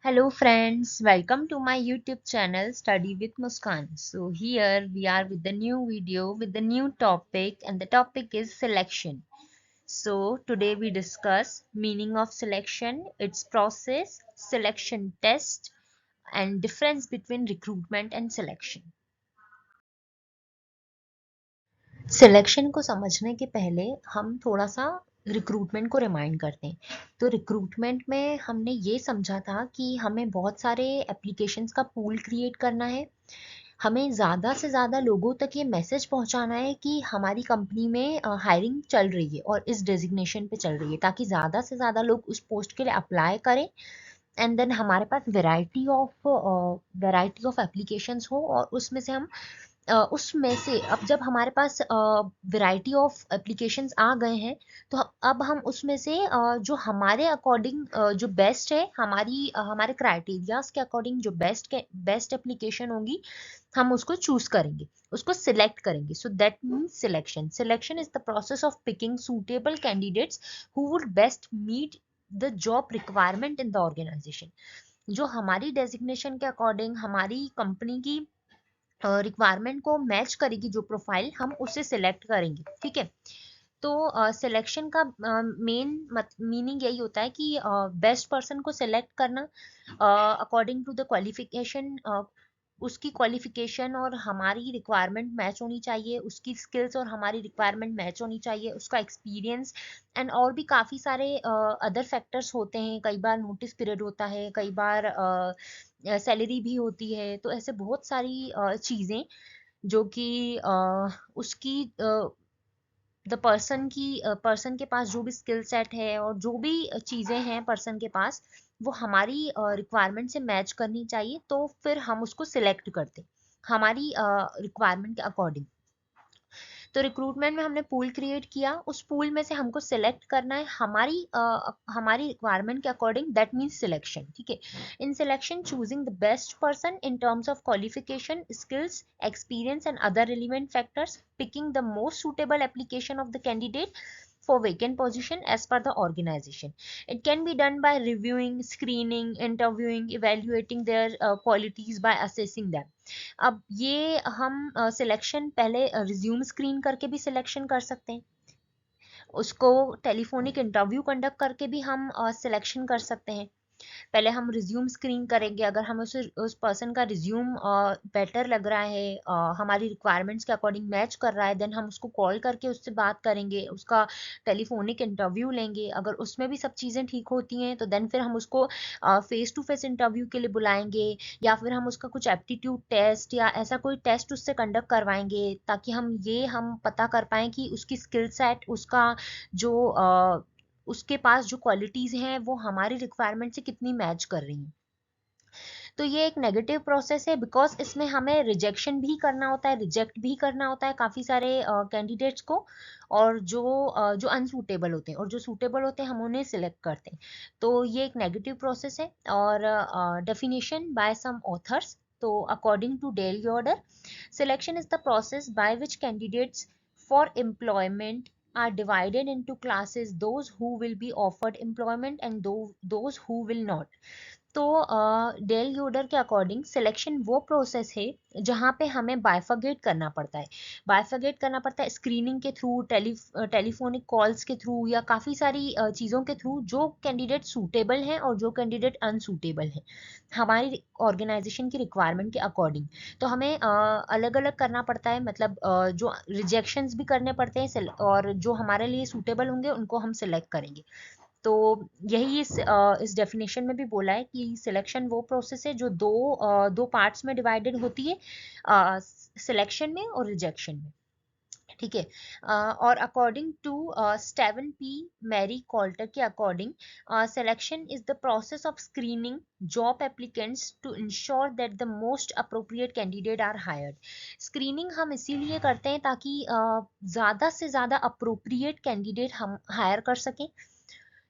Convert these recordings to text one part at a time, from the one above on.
Hello friends, welcome to my YouTube channel Study with Muskan. So here we are with the new video with the new topic and the topic is selection. So today we discuss meaning of selection, its process, selection test and difference between recruitment and selection. Selection को समझने के पहले हम थोड़ा सा recruitment को remind करते हैं। तो रिक्रूटमेंट में हमने ये समझा था कि हमें बहुत सारे एप्लीकेशंस का पूल क्रिएट करना है। हमें ज़्यादा से ज़्यादा लोगों तक ये मैसेज पहुंचाना है कि हमारी कंपनी में हायरिंग चल रही है और इस डेजिग्नेशन पे चल रही है, ताकि ज़्यादा से ज़्यादा लोग उस पोस्ट के लिए अप्लाई करें। एंड देन हमारे पास वैरायटी ऑफ एप्लीकेशंस हो और उसमें से हम उसमें से अब जब हमारे पास वैरायटी ऑफ एप्लीकेशंस आ गए हैं, तो अब हम उसमें से जो हमारे अकॉर्डिंग जो बेस्ट है, हमारे क्राइटेरियाज के अकॉर्डिंग जो बेस्ट एप्लीकेशन होगी, हम उसको चूज करेंगे, उसको सिलेक्ट करेंगे। So that means selection is the process of picking suitable candidates who would best meet the job requirement in the organisation. जो हमारी डेजिग्नेशन के अकॉर्डिंग हमारी कंपनी की रिक्वायरमेंट को मैच करेगी, जो प्रोफाइल हम उसे सिलेक्ट करेंगे। ठीक है। तो सिलेक्शन का मेन मीनिंग यही होता है कि बेस्ट पर्सन को सिलेक्ट करना अकॉर्डिंग टू द क्वालिफिकेशन। उसकी क्वालिफिकेशन और हमारी रिक्वायरमेंट मैच होनी चाहिए, उसकी स्किल्स और हमारी रिक्वायरमेंट मैच होनी चाहिए, उसका एक्सपीरियंस एंड और भी काफ़ी सारे अदर फैक्टर्स होते हैं। कई बार नोटिस पीरियड होता है, कई बार सैलरी भी होती है। तो ऐसे बहुत सारी चीज़ें जो कि उसकी पर्सन के पास जो भी स्किल सेट है और जो भी चीज़ें हैं पर्सन के पास, वो हमारी रिक्वायरमेंट से मैच करनी चाहिए, तो फिर हम उसको सिलेक्ट करते हमारी रिक्वायरमेंट के अकॉर्डिंग। तो रिक्रूटमेंट में हमने पूल क्रिएट किया, उस पूल में से हमको सिलेक्ट करना है हमारी रिक्वायरमेंट के अकॉर्डिंग। That means selection. ठीक है। In selection choosing the best person in terms of qualification, skills, experience and other relevant factors, picking the most suitable application of the candidate for vacant position as per the organization. It can be done by reviewing, screening, interviewing, evaluating their qualities by assessing them. अब ये हम selection पहले resume screen करके भी selection कर सकते हैं, उसको टेलीफोनिक इंटरव्यू कंडक्ट करके भी हम सिलेक्शन कर सकते हैं। पहले हम रिज्यूम स्क्रीन करेंगे, अगर हमें उस पर्सन का रिज्यूम बेटर लग रहा है, हमारी रिक्वायरमेंट्स के अकॉर्डिंग मैच कर रहा है, देन हम उसको कॉल करके उससे बात करेंगे, उसका टेलीफोनिक इंटरव्यू लेंगे। अगर उसमें भी सब चीज़ें ठीक होती हैं, तो देन फिर हम उसको फेस टू फेस इंटरव्यू के लिए बुलाएंगे, या फिर हम उसका कुछ एप्टीट्यूड टेस्ट या ऐसा कोई टेस्ट उससे कंडक्ट करवाएंगे, ताकि हम पता कर पाएँ कि उसकी स्किल सेट, जो उसके पास जो क्वालिटीज़ हैं, वो हमारी रिक्वायरमेंट से कितनी मैच कर रही हैं। तो ये एक नेगेटिव प्रोसेस है, बिकॉज इसमें हमें रिजेक्शन भी करना होता है, रिजेक्ट भी करना होता है काफ़ी सारे कैंडिडेट्स को, और जो अनसूटेबल होते हैं और जो सूटेबल होते हैं हम उन्हें सिलेक्ट करते हैं। तो ये एक नेगेटिव प्रोसेस है। और डेफिनेशन बाय सम ऑथर्स, तो according to Dale Yoder, selection is the process by which candidates for employment are divided into classes: those who will be offered employment and those who will not. तो del योडर के according selection वो process है जहाँ पे हमें bifurcate करना पड़ता है। स्क्रीनिंग के थ्रू, टेलीफोनिक कॉल्स के थ्रू, या काफ़ी सारी चीज़ों के थ्रू, जो कैंडिडेट सूटेबल हैं और जो कैंडिडेट अनसूटेबल हैं हमारी ऑर्गेनाइजेशन की रिक्वायरमेंट के अकॉर्डिंग। तो हमें अलग अलग करना पड़ता है, मतलब जो रिजेक्शंस भी करने पड़ते हैं, और जो हमारे लिए सूटेबल होंगे उनको हम सिलेक्ट करेंगे। तो यही इस डेफिनेशन में भी बोला है कि सिलेक्शन वो प्रोसेस है जो दो पार्ट्स में डिवाइडेड होती है, सिलेक्शन में और रिजेक्शन में। ठीक है। और according to Steven P Mary Coulter के according, selection is the process of screening job applicants to ensure that the most appropriate candidate are hired. Screening हम इसीलिए करते हैं ताकि ज़्यादा से ज़्यादा अप्रोप्रिएट कैंडिडेट हम हायर कर सकें,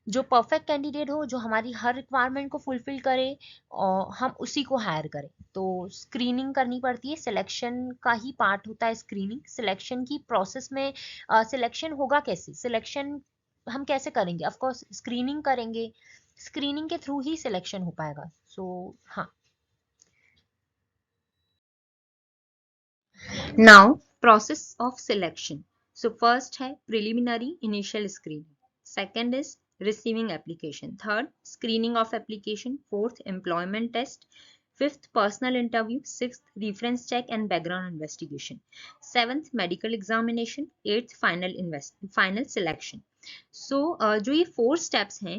जो परफेक्ट कैंडिडेट हो, जो हमारी हर रिक्वायरमेंट को फुलफिल करे, और हम उसी को हायर करें। तो स्क्रीनिंग करनी पड़ती है, सिलेक्शन का ही पार्ट होता है स्क्रीनिंग। सिलेक्शन की प्रोसेस में सिलेक्शन होगा कैसे, सिलेक्शन हम कैसे करेंगे? ऑफ कोर्स स्क्रीनिंग करेंगे, स्क्रीनिंग के थ्रू ही सिलेक्शन हो पाएगा। सो हाँ। Now process of selection. So first है preliminary initial screening, second is receiving application, third screening of application, fourth employment test, fifth personal interview, sixth reference check and background investigation, seventh medical examination, eighth final selection. So जो ये 4 steps हैं,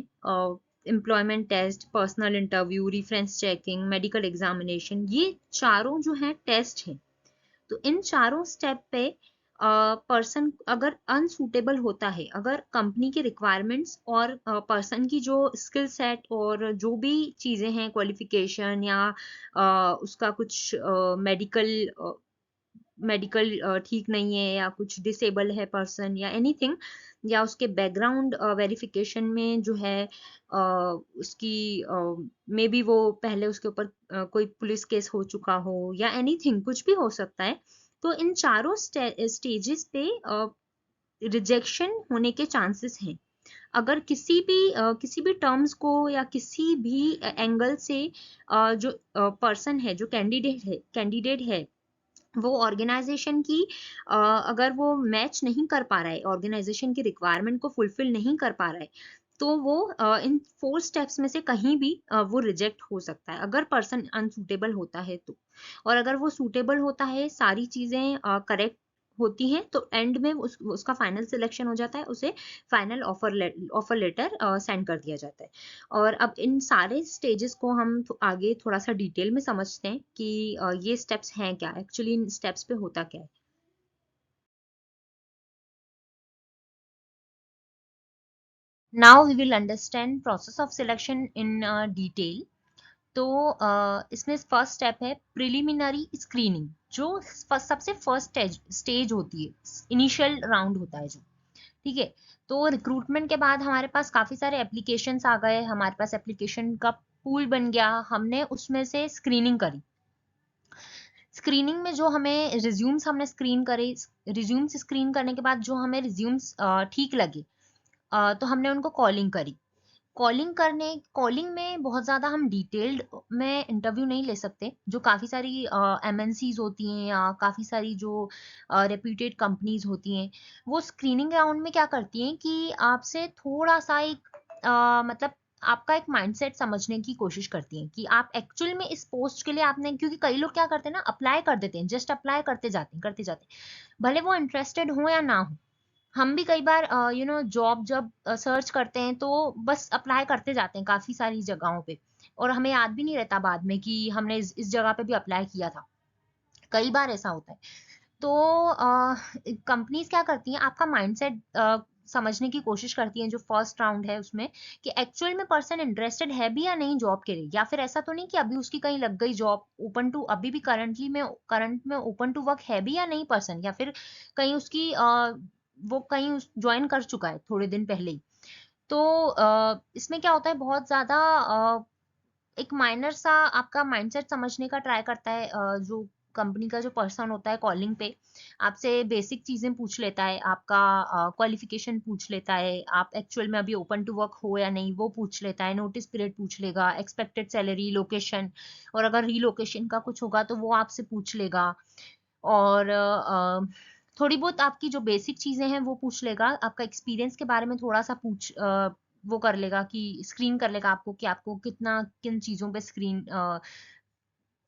employment test, personal interview, reference checking, medical examination, ये चारों जो हैं test हैं। तो इन चारों स्टेप पे पर्सन अगर अनसूटेबल होता है, अगर कंपनी के रिक्वायरमेंट्स और पर्सन की जो स्किल सेट और जो भी चीजें हैं, क्वालिफिकेशन या उसका कुछ मेडिकल ठीक नहीं है या कुछ डिसेबल है पर्सन या एनीथिंग, या उसके बैकग्राउंड वेरिफिकेशन में जो है उसकी मे बी वो पहले उसके ऊपर कोई पुलिस केस हो चुका हो या एनीथिंग, कुछ भी हो सकता है। तो इन चारों स्टेजेस पे रिजेक्शन होने के चांसेस हैं। अगर किसी भी टर्म्स को या किसी भी एंगल से जो पर्सन है, जो कैंडिडेट है वो ऑर्गेनाइजेशन की अगर वो मैच नहीं कर पा रहा है, ऑर्गेनाइजेशन की रिक्वायरमेंट को फुलफिल नहीं कर पा रहा है, तो वो इन 4 स्टेप्स में से कहीं भी वो रिजेक्ट हो सकता है, अगर पर्सन अनसूटेबल होता है तो। और अगर वो सूटेबल होता है, सारी चीजें करेक्ट होती हैं, तो एंड में उसका फाइनल सिलेक्शन हो जाता है, उसे फाइनल ऑफर लेटर सेंड कर दिया जाता है। और अब इन सारे स्टेजेस को हम आगे थोड़ा सा डिटेल में समझते हैं कि ये स्टेप्स हैं क्या, एक्चुअली इन स्टेप्स पे होता क्या है। Now we will understand process of selection in detail. तो इसमें फर्स्ट स्टेप है प्रिलिमिनरी स्क्रीनिंग, जो सबसे फर्स्ट स्टेज होती है, इनिशियल राउंड होता है जो। ठीक है। तो रिक्रूटमेंट के बाद हमारे पास काफी सारे एप्लीकेशंस आ गए, हमारे पास एप्लीकेशन का पूल बन गया, हमने उसमें से स्क्रीनिंग करी। स्क्रीनिंग में जो हमें रिज्यूम्स हमने स्क्रीन करे, रिज्यूम्स स्क्रीन करने के बाद जो हमें रिज्यूम्स ठीक लगे, तो हमने उनको कॉलिंग करी। कॉलिंग में बहुत ज्यादा हम डिटेल्ड में इंटरव्यू नहीं ले सकते, जो काफी सारी एमएनसीज होती हैं या काफी सारी जो रेप्यूटेड कंपनीज होती हैं, वो स्क्रीनिंग राउंड में क्या करती हैं कि आपसे थोड़ा सा एक मतलब आपका एक माइंडसेट समझने की कोशिश करती हैं कि आप एक्चुअल में इस पोस्ट के लिए आपने, क्योंकि कई लोग क्या करते हैं ना, अप्लाई कर देते हैं, जस्ट अप्लाई करते जाते हैं, भले वो इंटरेस्टेड हो या ना हो। हम भी कई बार जॉब जब सर्च करते हैं तो बस अप्लाई करते जाते हैं काफी सारी जगहों पे, और हमें याद भी नहीं रहता बाद में कि हमने इस जगह पे भी अप्लाई किया था। कई बार ऐसा होता है। तो कंपनीज क्या करती हैं, आपका माइंडसेट समझने की कोशिश करती हैं जो फर्स्ट राउंड है उसमें, कि एक्चुअल में पर्सन इंटरेस्टेड है भी या नहीं जॉब के लिए, या फिर ऐसा तो नहीं कि अभी उसकी कहीं लग गई जॉब, ओपन टू अभी भी करंट में ओपन टू वर्क है भी या नहीं पर्सन, या फिर कहीं उसकी वो कहीं ज्वाइन कर चुका है थोड़े दिन पहले ही। तो इसमें क्या होता है, बहुत ज्यादा एक माइनर सा आपका माइंडसेट समझने का ट्राई करता है, जो कंपनी का जो पर्सन होता है कॉलिंग पे, आपसे बेसिक चीजें पूछ लेता है, आपका क्वालिफिकेशन पूछ लेता है, आप एक्चुअल में अभी ओपन टू वर्क हो या नहीं वो पूछ लेता है, नोटिस पीरियड पूछ लेगा, एक्सपेक्टेड सैलरी, लोकेशन, और अगर रीलोकेशन का कुछ होगा तो वो आपसे पूछ लेगा। और थोड़ी बहुत आपकी जो बेसिक चीजें हैं वो पूछ लेगा, आपका एक्सपीरियंस के बारे में थोड़ा सा वो कर लेगा कि स्क्रीन कर लेगा आपको, कि आपको कितना किन चीजों पे स्क्रीन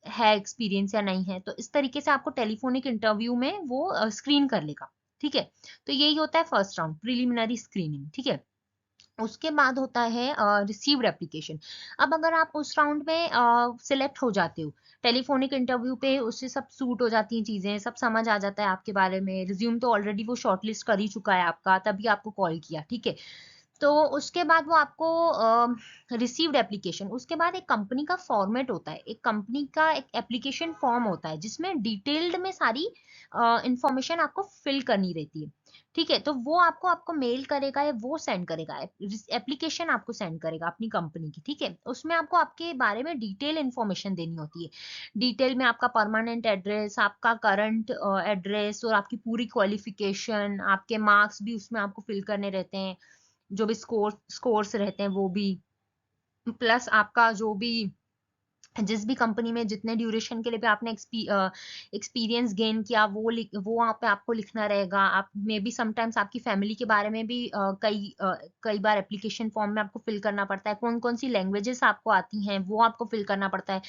है एक्सपीरियंस या नहीं है। तो इस तरीके से आपको टेलीफोनिक इंटरव्यू में वो स्क्रीन कर लेगा। ठीक है। तो यही होता है फर्स्ट राउंड, प्रिलिमिनरी स्क्रीनिंग। ठीक है। उसके बाद होता है रिसीव्ड एप्लीकेशन। अब अगर आप उस राउंड में सिलेक्ट हो जाते हो, टेलीफोनिक इंटरव्यू पे उससे सब सूट हो जाती हैं चीजें, सब समझ आ जाता है आपके बारे में, रिज्यूम तो ऑलरेडी वो शॉर्टलिस्ट कर ही चुका है आपका, तभी आपको कॉल किया। ठीक है। तो उसके बाद वो आपको रिसीव्ड एप्लीकेशन, उसके बाद एक कंपनी का फॉर्मेट होता है, एक कंपनी का एक एप्लीकेशन फॉर्म होता है जिसमें डिटेल्ड में सारी इंफॉर्मेशन आपको फिल करनी रहती है। ठीक है। तो वो आपको आपको मेल करेगा या वो सेंड करेगा, एप्लीकेशन आपको सेंड करेगा अपनी कंपनी की। ठीक है। उसमें आपको आपके बारे में डिटेल इंफॉर्मेशन देनी होती है, डिटेल में आपका परमानेंट एड्रेस, आपका करंट एड्रेस, और आपकी पूरी क्वालिफिकेशन, आपके मार्क्स भी उसमें आपको फिल करने रहते हैं, जो भी स्कोर्स रहते हैं वो भी। प्लस आपका जो भी जिस भी कंपनी में जितने ड्यूरेशन के लिए भी आपने एक्सपीरियंस गेन किया वो वहाँ पे आपको लिखना रहेगा। आप मे बी समटाइम्स आपकी फैमिली के बारे में भी कई बार एप्लीकेशन फॉर्म में आपको फिल करना पड़ता है। कौन कौन सी लैंग्वेजेस आपको आती हैं वो आपको फिल करना पड़ता है।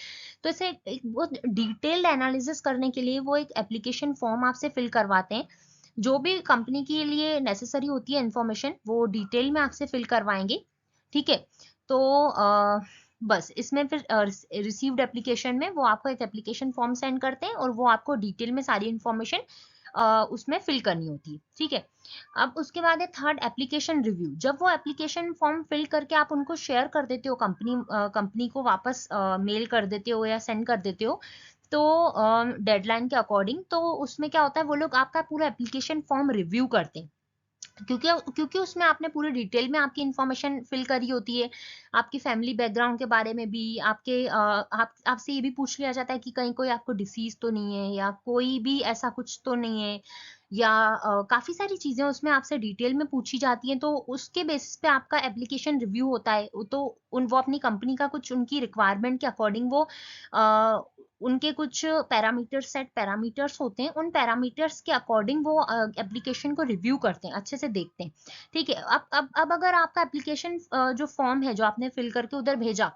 तो इसे एक बहुत डिटेल्ड एनालिसिस करने के लिए वो एक एप्लीकेशन फॉर्म आपसे फिल करवाते हैं। जो भी कंपनी के लिए नेसेसरी होती है इंफॉर्मेशन वो डिटेल में आपसे फिल करवाएंगे। ठीक है। तो बस इसमें फिर रिसीव्ड एप्लीकेशन में वो आपको एक एप्लीकेशन फॉर्म सेंड करते हैं और वो आपको डिटेल में सारी इंफॉर्मेशन उसमें फिल करनी होती है। ठीक है। अब उसके बाद है थर्ड एप्लीकेशन रिव्यू। जब वो एप्लीकेशन फॉर्म फिल करके आप उनको शेयर कर देते हो कंपनी को वापस मेल कर देते हो या सेंड कर देते हो तो डेडलाइन के अकॉर्डिंग, तो उसमें क्या होता है वो लोग आपका पूरा एप्लीकेशन फॉर्म रिव्यू करते हैं। क्योंकि क्योंकि उसमें आपने पूरी डिटेल में आपकी इंफॉर्मेशन फिल करी होती है। आपकी फैमिली बैकग्राउंड के बारे में भी आपसे ये भी पूछ लिया जाता है कि कहीं कोई आपको डिसीज तो नहीं है या कोई भी ऐसा कुछ तो नहीं है, या काफी सारी चीजें उसमें आपसे डिटेल में पूछी जाती हैं। तो उसके बेसिस पे आपका एप्लीकेशन रिव्यू होता है। तो वो अपनी कंपनी का कुछ उनकी रिक्वायरमेंट के अकॉर्डिंग वो उनके कुछ सेट पैरामीटर्स होते हैं। उन पैरामीटर्स के अकॉर्डिंग वो एप्लीकेशन को रिव्यू करते हैं, अच्छे से देखते हैं। ठीक है। अब अगर आपका एप्लीकेशन जो फॉर्म है जो आपने फिल करके उधर भेजा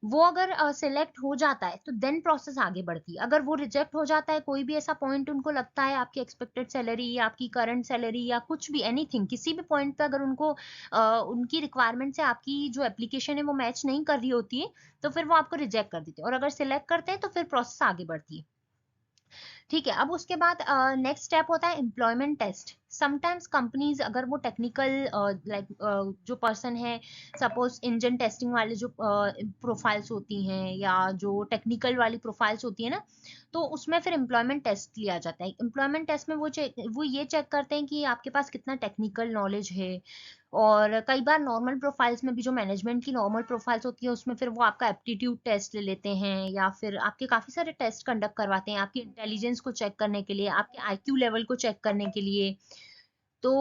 वो अगर सिलेक्ट हो जाता है तो देन प्रोसेस आगे बढ़ती है। अगर वो रिजेक्ट हो जाता है, कोई भी ऐसा पॉइंट उनको लगता है आपकी एक्सपेक्टेड सैलरी या आपकी करंट सैलरी या कुछ भी एनीथिंग, किसी भी पॉइंट पे अगर उनको उनकी रिक्वायरमेंट से आपकी जो एप्लीकेशन है वो मैच नहीं कर रही होती है तो फिर वो आपको रिजेक्ट कर देते हैं। और अगर सिलेक्ट करते हैं तो फिर प्रोसेस आगे बढ़ती है। ठीक है। अब उसके बाद नेक्स्ट स्टेप होता है एम्प्लॉयमेंट टेस्ट। समटाइम्स कंपनीज अगर वो टेक्निकल लाइक जो पर्सन है, सपोज इंजन टेस्टिंग वाले जो प्रोफाइल्स होती हैं या जो टेक्निकल वाली प्रोफाइल्स होती है ना, तो उसमें फिर एम्प्लॉयमेंट टेस्ट लिया जाता है। एम्प्लॉयमेंट टेस्ट में वो ये चेक करते हैं कि आपके पास कितना टेक्निकल नॉलेज है। और कई बार नॉर्मल प्रोफाइल्स में भी जो मैनेजमेंट की नॉर्मल प्रोफाइल्स होती है उसमें फिर वो आपका एप्टीट्यूड टेस्ट ले लेते हैं या फिर आपके काफी सारे टेस्ट कंडक्ट करवाते हैं आपकी इंटेलिजेंस को चेक करने के लिए, आपके आईक्यू लेवल को चेक करने के लिए। तो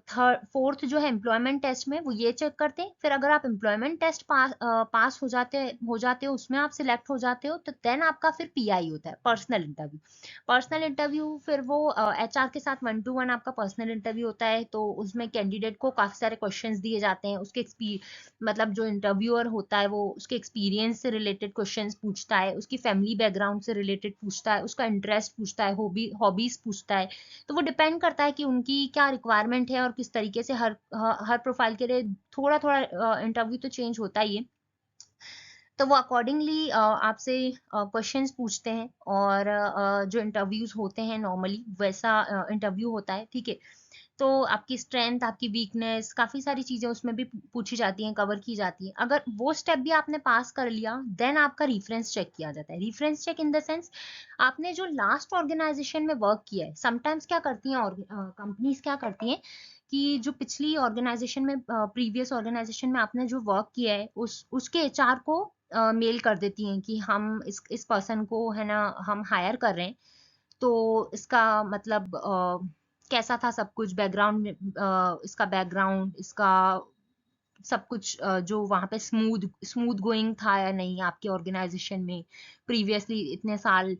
थर्ड फोर्थ जो है एम्प्लॉयमेंट टेस्ट में वो ये चेक करते हैं। फिर अगर आप एम्प्लॉयमेंट टेस्ट पास हो जाते हो उसमें आप सिलेक्ट हो जाते हो तो देन आपका फिर पीआई होता है, पर्सनल इंटरव्यू। पर्सनल इंटरव्यू फिर वो एचआर के साथ 1-to-1 आपका पर्सनल इंटरव्यू होता है। तो उसमें कैंडिडेट को काफी सारे क्वेश्चंस दिए जाते हैं। मतलब जो इंटरव्यूअर होता है वो उसके एक्सपीरियंस से रिलेटेड क्वेश्चंस पूछता है, उसकी फैमिली बैकग्राउंड से रिलेटेड पूछता है, उसका इंटरेस्ट पूछता है, हॉबीज पूछता है। तो वो डिपेंड करता है कि उनकी क्या रिक्वायरमेंट है और किस तरीके से हर प्रोफाइल के लिए थोड़ा थोड़ा इंटरव्यू तो चेंज होता ही है। तो वो अकॉर्डिंगली आपसे क्वेश्चंस पूछते हैं और जो इंटरव्यूज होते हैं नॉर्मली वैसा इंटरव्यू होता है। ठीक है। तो आपकी स्ट्रेंथ, आपकी वीकनेस, काफी सारी चीजें उसमें भी पूछी जाती हैं, कवर की जाती हैं। अगर वो स्टेप भी आपने पास कर लिया देन आपका रेफरेंस चेक किया जाता है। Reference check in the sense आपने जो लास्ट ऑर्गेनाइजेशन में वर्क किया है। समटाइम्स क्या करती हैं और कंपनीज क्या करती हैं कि जो पिछली ऑर्गेनाइजेशन में प्रीवियस ऑर्गेनाइजेशन में आपने जो वर्क किया है उसके एचआर को मेल कर देती हैं कि हम इस पर्सन को है ना हम हायर कर रहे हैं। तो इसका मतलब कैसा था सब कुछ बैकग्राउंड में, इसका बैकग्राउंड, इसका सब कुछ जो वहां पे स्मूथ स्मूथ गोइंग था या नहीं आपके ऑर्गेनाइजेशन में प्रीवियसली इतने साल,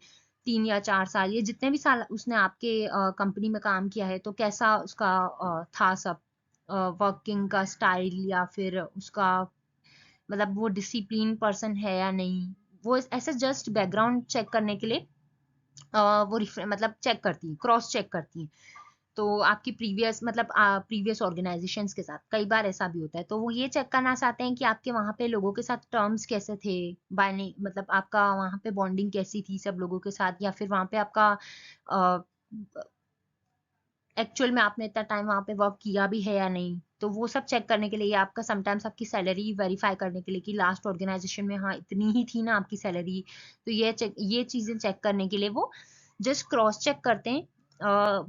3 या 4 साल, ये जितने भी साल उसने आपके कंपनी में काम किया है तो कैसा उसका था सब वर्किंग का स्टाइल, या फिर उसका मतलब वो डिसिप्लिन पर्सन है या नहीं। वो ऐसे जस्ट बैकग्राउंड चेक करने के लिए मतलब चेक करती है, क्रॉस चेक करती है। तो आपकी प्रीवियस ऑर्गेनाइजेशंस के साथ कई बार ऐसा भी होता है। तो वो ये चेक करना चाहते हैं कि आपके वहां पे लोगों के साथ टर्म्स कैसे थे, बायने मतलब आपका वहां पे बॉन्डिंग कैसी थी सब लोगों के साथ, या फिर वहां पे आपका एक्चुअल में आपने इतना टाइम वहां पे वर्क किया भी है या नहीं। तो वो सब चेक करने के लिए, या आपका समटाइम्स आपकी सैलरी वेरीफाई करने के लिए कि लास्ट ऑर्गेनाइजेशन में हाँ इतनी ही थी ना आपकी सैलरी। तो ये चीजें चेक करने के लिए वो जस्ट क्रॉस चेक करते हैं।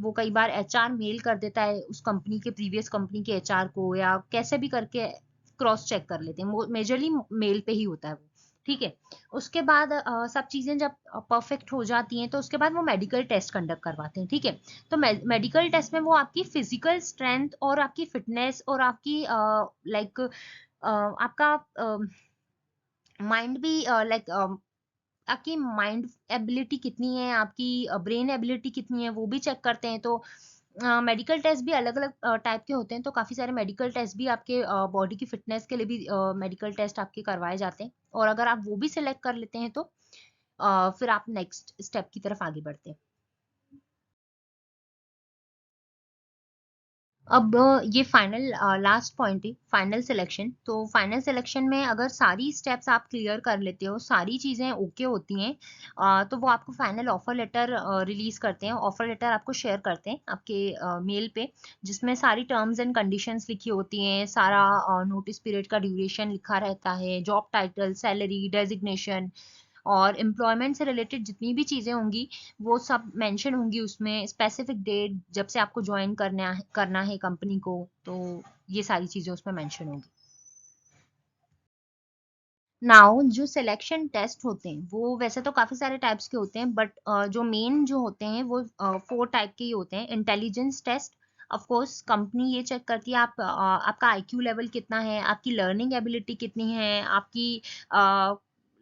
वो कई बार एचआर मेल कर देता है उस कंपनी के प्रीवियस कंपनी के एचआर को, या कैसे भी करके क्रॉस चेक कर लेते हैं। मेजरली मेल पे ही होता है वो। ठीक है। उसके बाद सब चीजें जब परफेक्ट हो जाती हैं तो उसके बाद वो मेडिकल टेस्ट कंडक्ट करवाते हैं। ठीक है। तो मेडिकल टेस्ट में वो आपकी फिजिकल स्ट्रेंथ और आपकी फिटनेस और आपकी लाइक आपका माइंड भी लाइक आपकी माइंड एबिलिटी कितनी है, आपकी ब्रेन एबिलिटी कितनी है, वो भी चेक करते हैं। तो मेडिकल टेस्ट भी अलग अलग टाइप के होते हैं, तो काफ़ी सारे मेडिकल टेस्ट भी आपके बॉडी की फिटनेस के लिए भी मेडिकल टेस्ट आपके करवाए जाते हैं, और अगर आप वो भी सिलेक्ट कर लेते हैं तो फिर आप नेक्स्ट स्टेप की तरफ आगे बढ़ते हैं। अब ये फाइनल लास्ट पॉइंट है, फाइनल सिलेक्शन। तो फाइनल सिलेक्शन में अगर सारी स्टेप्स आप क्लियर कर लेते हो, सारी चीज़ें ओके होती हैं, तो वो आपको फाइनल ऑफर लेटर रिलीज करते हैं। ऑफर लेटर आपको शेयर करते हैं आपके मेल पे, जिसमें सारी टर्म्स एंड कंडीशंस लिखी होती हैं, सारा नोटिस पीरियड का ड्यूरेशन लिखा रहता है, जॉब टाइटल, सैलरी, डेजिग्नेशन, और एम्प्लॉयमेंट से रिलेटेड जितनी भी चीज़ें होंगी वो सब मेंशन होंगी उसमें, स्पेसिफिक डेट जब से आपको ज्वाइन करना है कंपनी को, तो ये सारी चीज़ें उसमें मेंशन होंगी। नाउ जो सिलेक्शन टेस्ट होते हैं वो वैसे तो काफ़ी सारे टाइप्स के होते हैं, बट जो मेन जो होते हैं वो 4 टाइप के ही होते हैं। Intelligence test, of course company ये चेक करती है आपका आईक्यू लेवल कितना है, आपकी लर्निंग एबिलिटी कितनी है, आपकी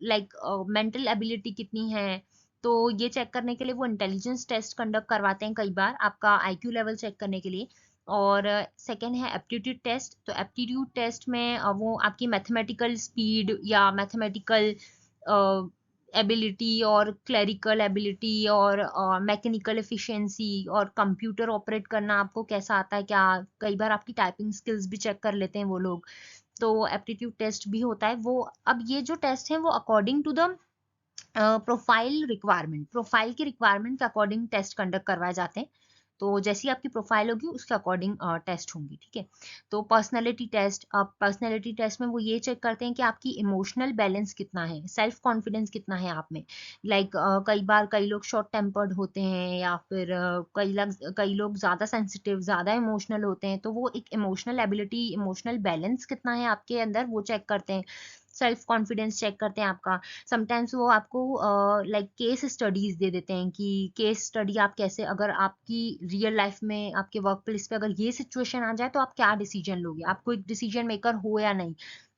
लाइक मेंटल एबिलिटी कितनी है। तो ये चेक करने के लिए वो इंटेलिजेंस टेस्ट कंडक्ट करवाते हैं कई बार, आपका आईक्यू लेवल चेक करने के लिए। और सेकंड है एप्टीट्यूड टेस्ट। तो एप्टीट्यूड टेस्ट में वो आपकी मैथमेटिकल स्पीड या मैथमेटिकल एबिलिटी और क्लरिकल एबिलिटी और मैकेनिकल एफिशिएंसी और कंप्यूटर ऑपरेट करना आपको कैसा आता है, क्या कई बार आपकी टाइपिंग स्किल्स भी चेक कर लेते हैं वो लोग। तो एप्टीट्यूड टेस्ट भी होता है वो। अब ये जो टेस्ट है वो अकॉर्डिंग टू द प्रोफाइल की रिक्वायरमेंट के अकॉर्डिंग टेस्ट कंडक्ट करवाए जाते हैं। तो जैसी आपकी प्रोफाइल होगी उसके अकॉर्डिंग टेस्ट होंगी, ठीक है। तो पर्सनैलिटी टेस्ट में वो ये चेक करते हैं कि आपकी इमोशनल बैलेंस कितना है, सेल्फ कॉन्फिडेंस कितना है आप में। लाइक कई बार कई लोग शॉर्ट टेम्पर्ड होते हैं, या फिर कई लोग ज़्यादा सेंसिटिव, ज़्यादा इमोशनल होते हैं, तो वो एक इमोशनल एबिलिटी, इमोशनल बैलेंस कितना है आपके अंदर वो चेक करते हैं। सेल्फ कॉन्फिडेंस चेक करते हैं आपका। समटाइम्स वो आपको लाइक केस स्टडीज दे देते हैं कि केस स्टडी आप कैसे, अगर आपकी रियल लाइफ में आपके वर्क प्लेस पे अगर ये सिचुएशन आ जाए तो आप क्या डिसीजन लोगे, आप कोई डिसीजन मेकर हो या नहीं।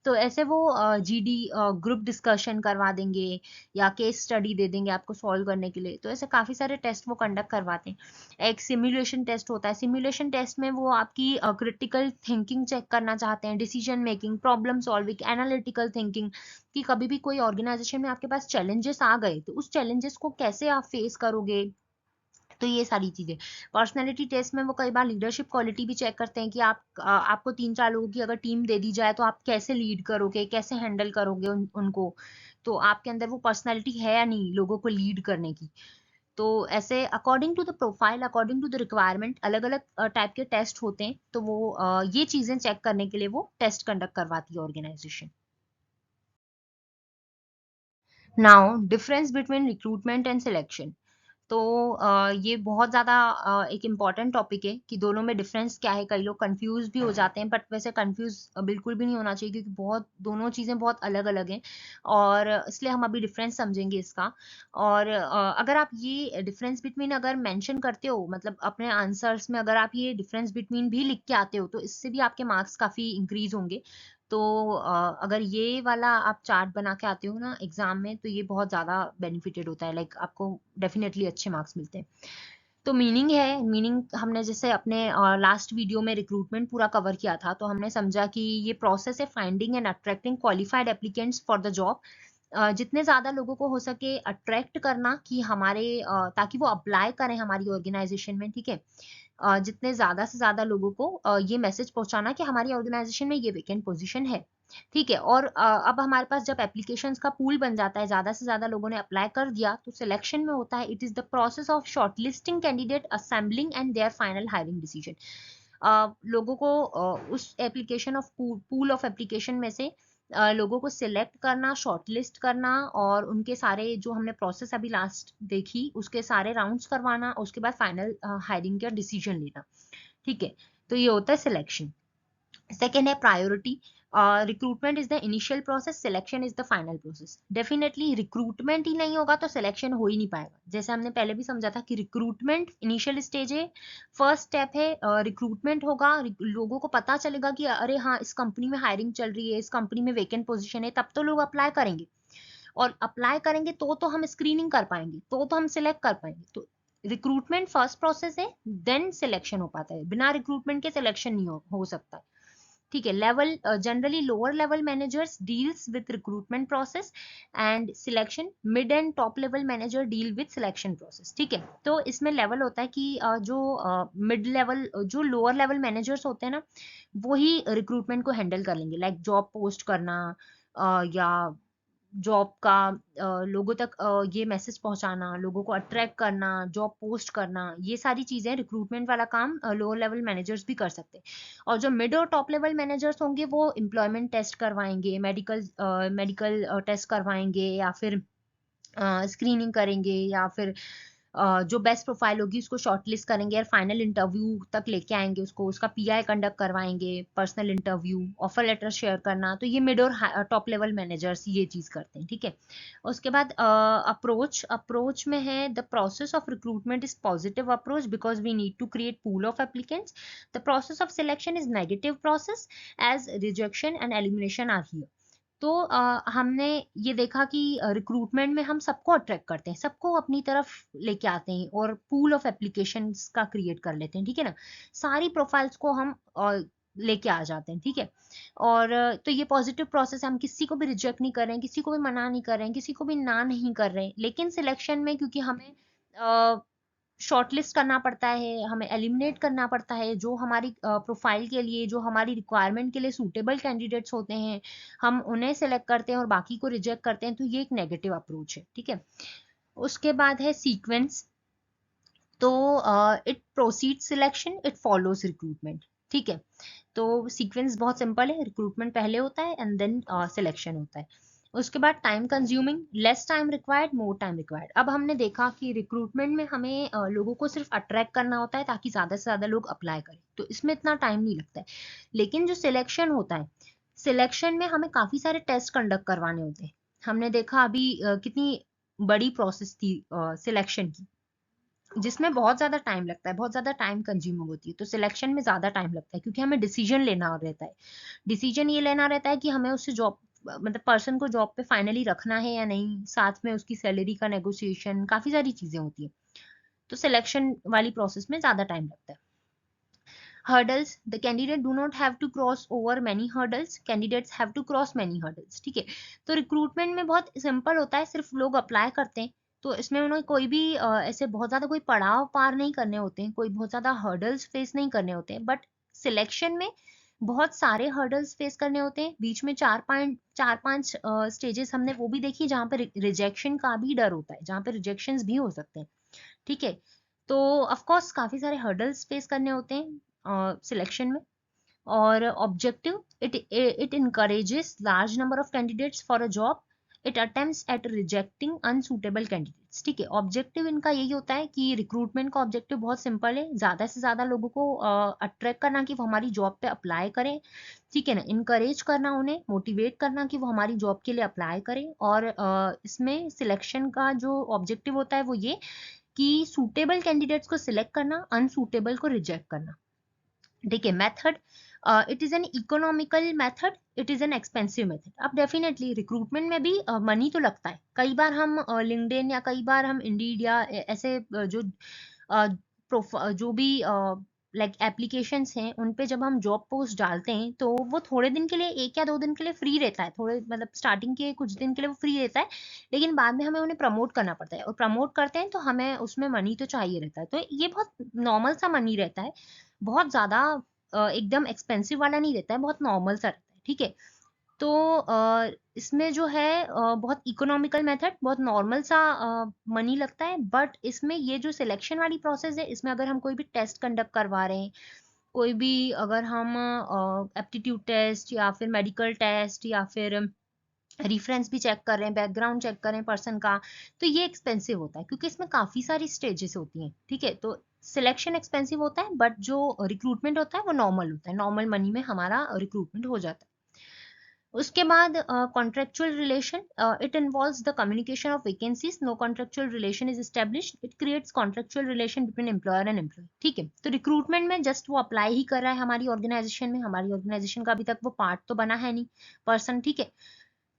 तो ऐसे वो जीडी ग्रुप डिस्कशन करवा देंगे, या केस स्टडी दे देंगे आपको सॉल्व करने के लिए। तो ऐसे काफी सारे टेस्ट वो कंडक्ट करवाते हैं। एक सिमुलेशन टेस्ट होता है। सिमुलेशन टेस्ट में वो आपकी क्रिटिकल थिंकिंग चेक करना चाहते हैं, decision making, problem solving, analytical thinking, कि कभी भी कोई ऑर्गेनाइजेशन में आपके पास चैलेंजेस आ गए तो उस चैलेंजेस को कैसे आप फेस करोगे। तो ये सारी चीजें। पर्सनैलिटी टेस्ट में वो कई बार लीडरशिप क्वालिटी भी चेक करते हैं कि आपको 3-4 लोगों की अगर टीम दे दी जाए तो आप कैसे लीड करोगे, कैसे हैंडल करोगे उनको। तो आपके अंदर वो पर्सनैलिटी है या नहीं लोगों को लीड करने की। तो ऐसे according to the profile, according to the requirement अलग अलग टाइप के टेस्ट होते हैं। तो वो ये चीजें चेक करने के लिए वो टेस्ट कंडक्ट करवाती है organisation. Now difference between recruitment and selection. तो ये बहुत ज़्यादा एक इम्पॉर्टेंट टॉपिक है कि दोनों में डिफरेंस क्या है। कई लोग कंफ्यूज भी हो जाते हैं, बट वैसे कंफ्यूज बिल्कुल भी नहीं होना चाहिए, क्योंकि बहुत दोनों चीज़ें बहुत अलग अलग हैं, और इसलिए हम अभी डिफरेंस समझेंगे इसका। और अगर आप ये डिफरेंस बिटवीन अगर मेंशन करते हो, मतलब अपने आंसर्स में अगर आप ये डिफरेंस बिटवीन भी लिख के आते हो, तो इससे भी आपके मार्क्स काफ़ी इंक्रीज होंगे। तो अगर ये वाला आप चार्ट बना के आते हो ना एग्जाम में, तो ये बहुत ज़्यादा बेनिफिटेड होता है, लाइक आपको डेफिनेटली अच्छे मार्क्स मिलते हैं। तो मीनिंग हमने जैसे अपने लास्ट वीडियो में रिक्रूटमेंट पूरा कवर किया था, तो हमने समझा कि ये प्रोसेस है finding and attracting qualified applicants for the job. जितने ज्यादा लोगों को हो सके अट्रैक्ट करना कि ताकि वो अप्लाई करें हमारी ऑर्गेनाइजेशन में, ठीक है। जितने ज्यादा से ज्यादा लोगों को ये मैसेज पहुंचाना कि हमारी ऑर्गेनाइजेशन में ये वेकेंट पोजीशन है, ठीक है। और अब हमारे पास जब एप्लीकेशंस का पूल बन जाता है, ज्यादा से ज्यादा लोगों ने अप्लाई कर दिया, तो सिलेक्शन में होता है it is the process of shortlisting candidate, assembling and there final hiring decision. लोगों को उस application of pool of application में से लोगों को सिलेक्ट करना, शॉर्टलिस्ट करना, और उनके सारे जो हमने प्रोसेस अभी लास्ट देखी उसके सारे राउंड्स करवाना, उसके बाद फाइनल हायरिंग का डिसीजन लेना, ठीक है। तो ये होता है सिलेक्शन। सेकेंड है priority. Recruitment is the initial process, selection is the final process. Definitely recruitment ही नहीं होगा तो सिलेक्शन हो ही नहीं पाएगा। जैसे हमने पहले भी समझा था कि रिक्रूटमेंट इनिशियल स्टेज है, फर्स्ट स्टेप है। रिक्रूटमेंट होगा, लोगों को पता चलेगा कि अरे हाँ इस कंपनी में हायरिंग चल रही है, इस कंपनी में वेकेंट पोजीशन है, तब तो लोग अप्लाई करेंगे, और अप्लाई करेंगे तो हम स्क्रीनिंग कर पाएंगे, तो हम सिलेक्ट कर पाएंगे। तो रिक्रूटमेंट फर्स्ट प्रोसेस है, देन सिलेक्शन हो पाता है। बिना रिक्रूटमेंट के सिलेक्शन नहीं हो सकता। ठीक है। Level generally lower level managers deals with recruitment process and selection, mid and top level manager deal with selection process. ठीक है। तो इसमें लेवल होता है कि जो मिड लेवल, जो लोअर लेवल मैनेजर्स होते हैं ना, वो ही रिक्रूटमेंट को हैंडल कर लेंगे, लाइक जॉब पोस्ट करना, या जॉब का लोगों तक ये मैसेज पहुंचाना, लोगों को अट्रैक्ट करना, जॉब पोस्ट करना, ये सारी चीजें रिक्रूटमेंट वाला काम लोअर लेवल मैनेजर्स भी कर सकते हैं। और जो मिड और टॉप लेवल मैनेजर्स होंगे वो एम्प्लॉयमेंट टेस्ट करवाएंगे, मेडिकल टेस्ट करवाएंगे, या फिर स्क्रीनिंग करेंगे, या फिर जो बेस्ट प्रोफाइल होगी उसको शॉर्टलिस्ट करेंगे और फाइनल इंटरव्यू तक लेके आएंगे उसको, उसका पीआई कंडक्ट करवाएंगे, personal interview, offer letter share करना। तो ये मिड और टॉप लेवल मैनेजर्स ये चीज करते हैं। ठीक है। उसके बाद अप्रोच में है, the process of recruitment is positive approach because we need to create pool of applicants. The process of selection is negative process as rejection and elimination are here. तो हमने ये देखा कि रिक्रूटमेंट में हम सबको अट्रैक्ट करते हैं, सबको अपनी तरफ लेके आते हैं और पूल ऑफ एप्लीकेशंस का क्रिएट कर लेते हैं। ठीक है ना। सारी प्रोफाइल्स को हम लेके आ जाते हैं। ठीक है। और तो ये पॉजिटिव प्रोसेस है, हम किसी को भी रिजेक्ट नहीं कर रहे हैं, किसी को भी मना नहीं कर रहे हैं, किसी को भी ना नहीं कर रहे हैं। लेकिन सिलेक्शन में क्योंकि हमें शॉर्टलिस्ट करना पड़ता है, हमें एलिमिनेट करना पड़ता है, जो हमारी प्रोफाइल के लिए, जो हमारी रिक्वायरमेंट के लिए सूटेबल कैंडिडेट्स होते हैं, हम उन्हें सेलेक्ट करते हैं और बाकी को रिजेक्ट करते हैं। तो ये एक नेगेटिव अप्रोच है। ठीक है। उसके बाद है सीक्वेंस। तो it proceed selection, it follows recruitment. ठीक है। तो सीक्वेंस बहुत सिंपल है, रिक्रूटमेंट पहले होता है एंड देन सिलेक्शन होता है। उसके बाद time consuming, less time required, more time required. अब हमने देखा कि रिक्रूटमेंट में हमें लोगों को सिर्फ अट्रैक्ट करना होता है ताकि ज्यादा से ज्यादा लोग अप्लाई करें, तो इसमें इतना टाइम नहीं लगता है। लेकिन जो सिलेक्शन होता है, सिलेक्शन में हमें काफी सारे टेस्ट कंडक्ट करवाने होते हैं। हमने देखा अभी कितनी बड़ी प्रोसेस थी सिलेक्शन की, जिसमें बहुत ज्यादा टाइम लगता है, बहुत ज्यादा टाइम कंज्यूमिंग होती है। तो सिलेक्शन में ज्यादा टाइम लगता है क्योंकि हमें डिसीजन लेना रहता है। डिसीजन ये लेना रहता है कि हमें उससे जॉब, मतलब पर्सन को जॉब पे फाइनली रखना है या नहीं, साथ में उसकी सैलरी का नेगोशिएशन, काफी सारी चीजें होती है। तो सिलेक्शन वाली प्रोसेस में ज्यादा टाइम लगता है। hurdles, the candidate do not have to cross over many hurdles, candidates have to cross many hurdles। ठीक है। तो रिक्रूटमेंट में बहुत सिंपल होता है, सिर्फ लोग अप्लाई करते हैं, तो इसमें उन्हें कोई भी ऐसे बहुत ज्यादा कोई पड़ाव पार नहीं करने होते हैं, कोई बहुत ज्यादा हर्डल्स फेस नहीं करने होते हैं। बट सिलेक्शन में बहुत सारे हर्डल्स फेस करने होते हैं। बीच में चार पांच स्टेजेस हमने वो भी देखी जहाँ पे रिजेक्शन का भी डर होता है, जहाँ पे रिजेक्शंस भी हो सकते हैं। ठीक है। तो ऑफ कोर्स काफी सारे हर्डल्स फेस करने होते हैं सिलेक्शन में। और objective, it encourages large number of candidates for a job, it attempts at rejecting unsuitable candidates. ठीक है। ऑब्जेक्टिव इनका यही होता है कि रिक्रूटमेंट का ऑब्जेक्टिव बहुत सिंपल है, ज्यादा से ज्यादा लोगों को अट्रैक्ट करना कि वो हमारी जॉब पे अप्लाई करें। ठीक है ना। इनकरेज करना, उन्हें मोटिवेट करना कि वो हमारी जॉब के लिए अप्लाई करें। और इसमें सिलेक्शन का जो ऑब्जेक्टिव होता है वो ये कि सूटेबल कैंडिडेट्स को सिलेक्ट करना, अनसूटेबल को रिजेक्ट करना। ठीक है। Method, it is an economical method, it is an expensive method. अब डेफिनेटली रिक्रूटमेंट में भी मनी तो लगता है। कई बार हम लिंक्डइन या कई बार हम इंडीड या ऐसे जो भी लाइक एप्लीकेशंस हैं उन पे जब हम जॉब पोस्ट डालते हैं तो वो थोड़े दिन के लिए, 1 या 2 दिन के लिए फ्री रहता है, थोड़े मतलब स्टार्टिंग के कुछ दिन के लिए वो फ्री रहता है। लेकिन बाद में हमें उन्हें प्रमोट करना पड़ता है, और प्रमोट करते हैं तो हमें उसमें मनी तो चाहिए रहता है। तो ये बहुत नॉर्मल सा मनी रहता है, बहुत ज्यादा एकदम एक्सपेंसिव वाला नहीं रहता है, बहुत नॉर्मल सा रहता है। ठीक है। तो इसमें जो है बहुत इकोनॉमिकल मेथड, बहुत नॉर्मल सा मनी लगता है। बट इसमें ये जो सिलेक्शन वाली प्रोसेस है, इसमें अगर हम कोई भी टेस्ट कंडक्ट करवा रहे हैं, कोई भी अगर हम एप्टीट्यूड टेस्ट या फिर मेडिकल टेस्ट या फिर रिफरेंस भी चेक कर रहे हैं, बैकग्राउंड चेक कर रहे हैं पर्सन का, तो ये एक्सपेंसिव होता है क्योंकि इसमें काफी सारी स्टेजेस होती हैं। ठीक है। तो सिलेक्शन एक्सपेंसिव होता है, बट जो रिक्रूटमेंट होता है वो नॉर्मल होता है, नॉर्मल मनी में हमारा रिक्रूटमेंट हो जाता है। उसके बाद contractual relation, it involves the communication of vacancies, no contractual relation is established, it creates contractual relation between employer and employee. ठीक है, तो रिक्रूटमेंट में जस्ट वो अप्लाई ही कर रहा है हमारी ऑर्गेनाइजेशन में, हमारी ऑर्गेनाइजेशन का अभी तक वो पार्ट तो बना है नहीं पर्सन, ठीक है,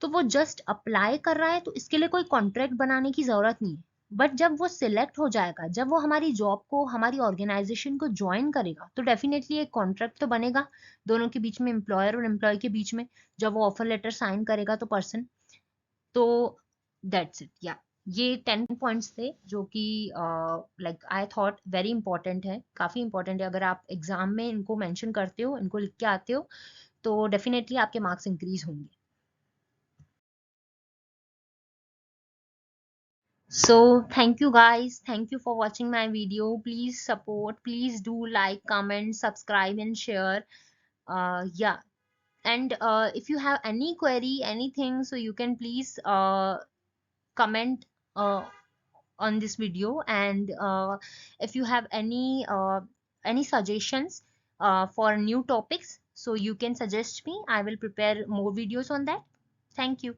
तो वो जस्ट अप्लाई कर रहा है, तो इसके लिए कोई कॉन्ट्रैक्ट बनाने की जरूरत नहीं है। बट जब वो सिलेक्ट हो जाएगा, जब वो हमारी जॉब को, हमारी ऑर्गेनाइजेशन को ज्वाइन करेगा, तो डेफिनेटली एक कॉन्ट्रैक्ट तो बनेगा दोनों के बीच में, एम्प्लॉयर और एम्प्लॉय के बीच में, जब वो ऑफर लेटर साइन करेगा तो पर्सन। तो दैट्स इट या, ये 10 पॉइंट्स थे जो कि like I thought very important है, काफी इंपॉर्टेंट है। अगर आप एग्जाम में इनको मेंशन करते हो, इनको लिख के आते हो, तो डेफिनेटली आपके मार्क्स इंक्रीज होंगे। So thank you guys. Thank you for watching my video. Please support. Please do like, comment, subscribe, and share. Yeah. And if you have any query, anything, so you can please comment on this video. And if you have any suggestions for new topics, so you can suggest me. I will prepare more videos on that. Thank you.